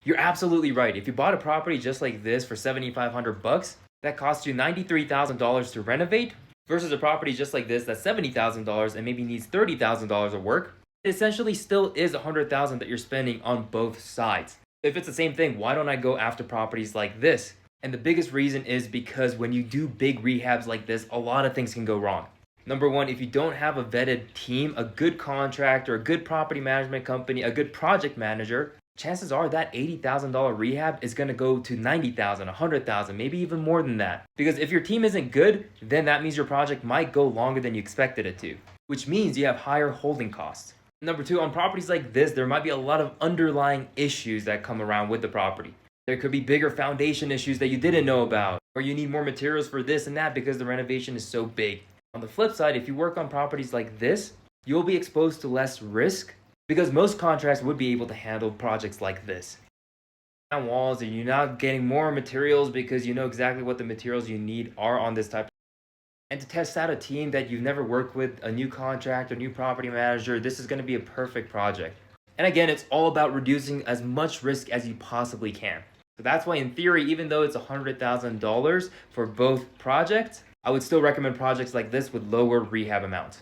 You're absolutely right. If you bought a property just like this for 7,500 bucks, that costs you $93,000 to renovate versus a property just like this that's $70,000 and maybe needs $30,000 of work, it essentially still is $100,000 that you're spending on both sides. If it's the same thing, why don't I go after properties like this? And the biggest reason is because when you do big rehabs like this, a lot of things can go wrong. Number one, if you don't have a vetted team, a good contractor, a good property management company, a good project manager, chances are that $80,000 rehab is going to go to 90,000, 100,000, maybe even more than that. Because if your team isn't good, then that means your project might go longer than you expected it to, which means you have higher holding costs. Number two, on properties like this, there might be a lot of underlying issues that come around with the property. There could be bigger foundation issues that you didn't know about, or you need more materials for this and that because the renovation is so big. On the flip side, if you work on properties like this, you'll be exposed to less risk because most contracts would be able to handle projects like this. On walls, and you're not getting more materials because you know exactly what the materials you need are on this type. And to test out a team that you've never worked with, a new contractor, new property manager, this is going to be a perfect project. And again, it's all about reducing as much risk as you possibly can. So that's why in theory, even though it's $100,000 for both projects, I would still recommend projects like this with lower rehab amounts.